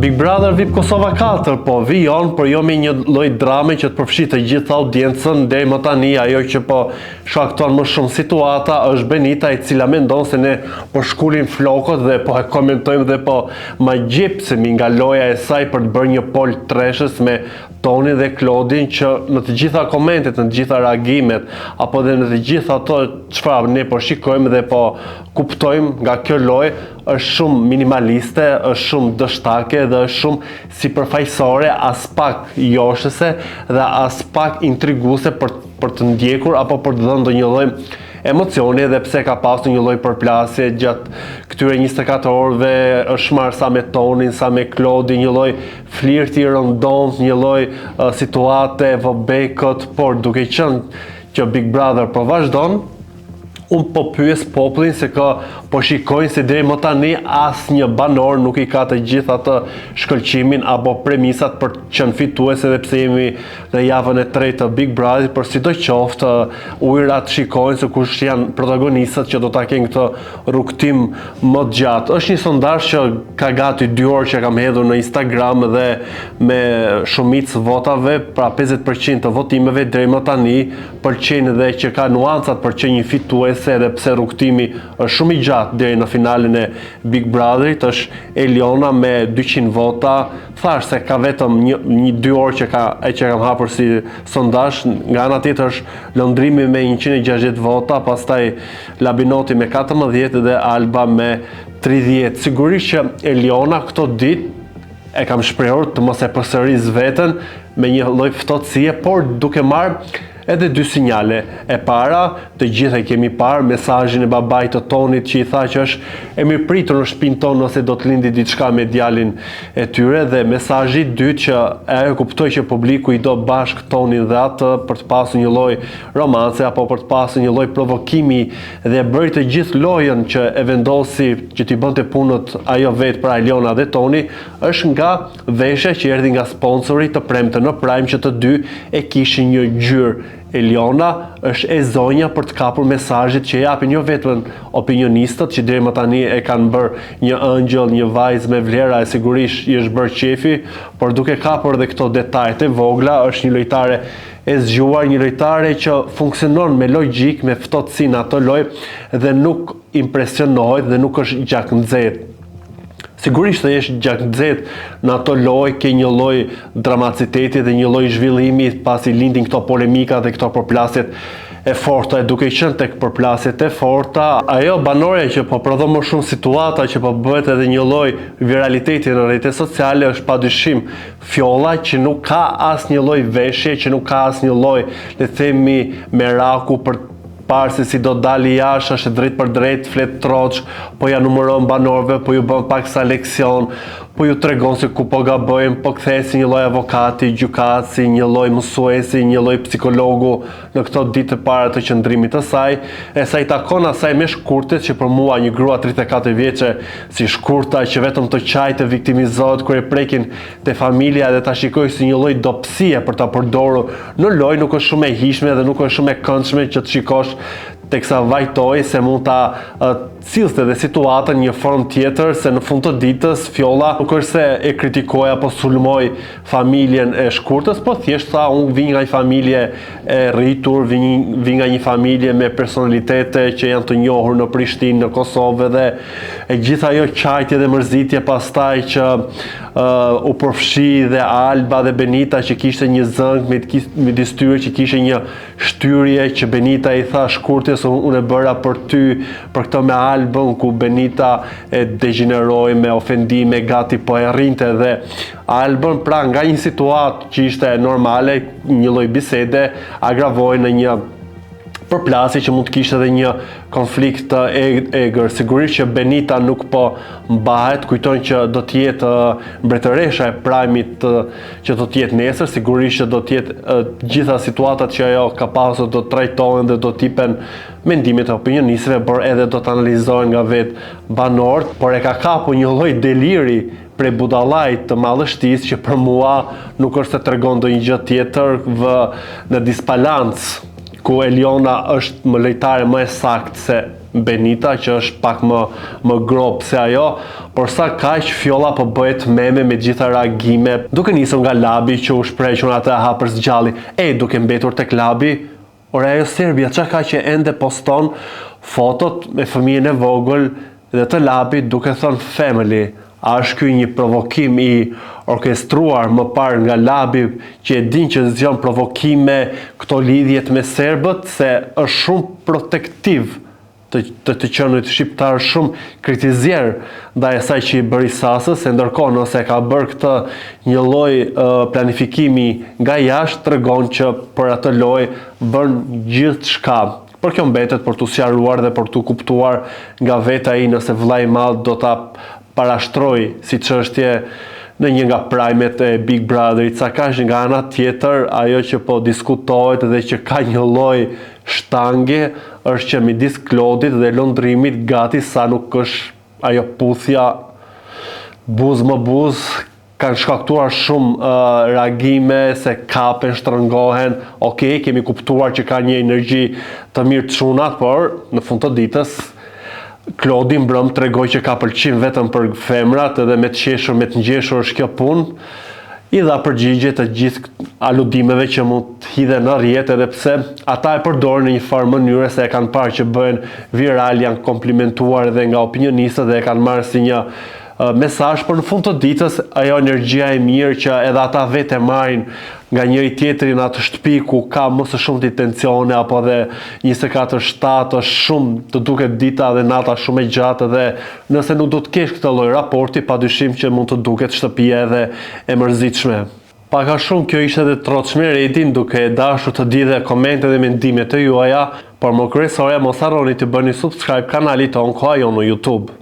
Big Brother VIP Kosova 4, po vijon, por jo me një lloj drame që të përfshi të gjithë audiencën. Deri më tani ajo që po shkakton më shumë situata është Benita, e cila mendon se ne po shkulim flokët dhe po e komentojmë dhe po ma gjepsemi nga loja e saj për të bërë një pol treshës me Toni dhe Klodin, që në të gjitha komentet, në të gjitha reagimet, apo dhe në të gjitha ato çfarë ne po shikojmë dhe po kuptojmë nga kjo lojë, është shumë minimaliste, është shumë dështake dhe është shumë sipërfaqësore, as pak joshëse dhe as pak intriguese për të ndjekur apo për të dhënë ndonjë lloj emocioni, edhe pse ka pasur një lloj përplasje gjatë këtyre 24 orëve, është marrë sa me Tonin, sa me Klodin, një lloj flirti rëndom, një lloj situate vobekët, por duke qenë që Big Brother po vazhdon, unë po pyes popullin se po shikojnë se deri më tani asnjë banor nuk i ka të gjithë atë shkëlqimin apo premisat për të qenë fitues, edhe pse jemi në javën e tretë të Big Brother, por sidoqoftë ujërat shikojnë se kush janë protagonistët që do ta kenë këtë rrugtim më të gjatë. Është një sondazh që ka gati 2 orë që kam hedhur në Instagram dhe me shumicë votave, pra 50% të votimeve deri më tani pëlqejnë dhe që ka nuancat për që një fitues, edhe pse rrugtimi është shumë i gjatë deri në finalen e Big Brotherit. Është Eliona me 200 vota, thash se ka vetëm 2 orë që kam hapur si sondazh. Nga ana tjetër është Lëndrimi me 160 vota, pastaj Labinoti me 14 dhe Alba me 30. Sigurisht që Eliona këto ditë e kam shprehur të mos e përsëris veten me një lloj ftohtësie, por duke marrë edhe 2 sinjale. E para, të gjithë e kemi parë, mesazhin e babait të Tonit që i tha që është e mirëpritur në shtëpinë tonë nëse do të lindi diçka me djalin e tyre, dhe mesazhi i dytë që ajo kuptoi që publiku i do bashkë Tonin dhe atë për të pasur një lloj romance apo për të pasur një lloj provokimi, dhe bëri të gjithë lojën që e vendosi që t'i bënte punët ajo vetë pra Eliona dhe Toni, është nga veshja që erdhi nga sponsori të premte në Prime, që të dy e kishin një gjyrë. Eliona është e zonja për të kapur mesazhet që japin jo vetëm opinionistët, që deri më tani e kanë bërë një ëngjëll, një vajzë me vlera, e sigurisht i është bërë qefi, por duke kapur edhe këto detajet e vogla, është një lojtare e zgjuar, një lojtare që funksionon me logjik, me ftohtësi në ato lojë dhe nuk impresionohet dhe nuk është gjaknxehtë. Sigurisht të jesh gjaknxehtë në ato lojë, ke një lloj dramaciteti dhe një lloj zhvillimi pasi lindin këto polemika dhe këto përplasjet e forta. E duke qenë tek përplasjet e forta, ajo banore që po prodhon më shumë situata, që po bëhet edhe një lloj viraliteti në rrjetet sociale, është padyshim Fjolla, që nuk ka asnjë lloj veshje, që nuk ka asnjë lloj, le të themi, meraku për parë se si do dali jashtë, është drejt për drejt, flet troç, po ja numëron banorëve, po ju bën pak sa leksion, po ju tregon se ku po gabojnë, po kthehet si një lloj avokati, gjykatësi, një lloj mësuesi, një lloj psikologu në këto ditë të para të qëndrimit të saj. E sa i takon asaj me shkurtet, që për mua një grua 34 vjeçe si shkurta që vetëm të qajtë viktimizohet kur e prekin te familja dhe ta shikoj si një lloj dobësie për ta përdorur në lojë, nuk është shumë e hishme dhe nuk është shumë e këndshme që të shikosh teksa vajtoj se mund ta cilëste dhe situatën një formë tjetër, se në fund të ditës Fjolla nuk është se e kritikoj apo sulmoj familjen e shkurtës, po thjesht tha unë vi nga një familje e rritur, vi nga një familje me personalitete që janë të njohur në Prishtinë, në Kosovë, dhe e gjitha ajo qajtje dhe mërzitje pastaj që u përfshi dhe Alba dhe Benita, që kishte një zëng midis tyre, që kishte një shtyrje që Benita i tha shkurtës, unë e bëra për ty, për këtë me Albën, ku Benita e degeneroi me ofendime, gati po e rrinte dhe Albën, pra nga një situatë që ishte normale, një lloj bisede, agravoi në një përplasje që mund të kishte edhe një konflikt të egër. Sigurisht që Benita nuk po mbahet, kujtojnë që do të jetë mbretëresha e Prime-it që do të jetë nesër, sigurisht që do të jetë gjitha situatat që ajo ka pasur do të trajtohen dhe do të tipen mendimet e opinionistëve, por edhe do të analizohen nga vetë banorët, por e ka kapur një lloj deliri prej budallajt të madhështisë që për mua nuk është se tregon ndonjë gjë tjetër në disbalancë, ku Eliona është më lojtare më e saktë se Benita që është pak më grop se ajo, por sa kaq fjolla po bëhet meme me gjitha reagime, duke nisur nga labi që u shprehun atë hapër zgjalli, duke mbetur tek labi. Ora ajo Serbia çka ka që ende poston fotot me fëmijën e vogël dhe të labit duke thënë family. A është ky një provokim i orkestruar më parë nga labi që e din që zgjon provokime këto lidhjet me serbët, se është shumë protektiv të qenit shqiptar, shumë kritizier ndaj asaj që i bëri Sasës, e ndërkohë nëse ka bërë këtë një lloj planifikimi nga jashtë, tregon që për atë lojë bën gjithçka. Por kjo mbetet për t'u sqaruar dhe për t'u kuptuar nga vetë ai nëse vllai i madh do ta parashtroj si çështje në një nga primet e Big Brotherit. Sa ka nga ana tjetër, ajo që po diskutohet dhe që ka një lloj shtange është që midis Klodit dhe lundrimit gati sa nuk është ajo puthja buz më buz, kanë shkaktuar shumë reagime se kapen, shtrëngohen. Okej, kemi kuptuar që ka një energji të mirë të çunat, por në fund të ditës Klodi mbrëm tregoi që ka pëlqim vetëm për femrat edhe me të qeshur, me të ngjeshur është kjo punë. I dha përgjigje të gjithë aludimeve që mund të hidhen në rrjet, edhe pse ata e përdorin në një farë mënyre se e kanë parë që bëhen viral, janë komplimentuar edhe nga opinionistët dhe e kanë marrë si një mesazh, por në fund të ditës ajo energjia e mirë që edhe ata vetë marrin nga njëri tjetri në atë shtëpi ku ka më së shumti tensione apo dhe 24/7 është shumë të duket dita dhe nata shumë e gjatë, dhe nëse nuk do të kesh këtë lloj raporti, padyshim që mund të duket shtëpia edhe e mërzitshme. Paka shumë kjo ishte edhe Troçmi Redin, duke dashur të di dhe komente dhe mendimet e juaja, por më kryesore mos harroni të bëni subscribe kanalit tonë Koha Jon në YouTube.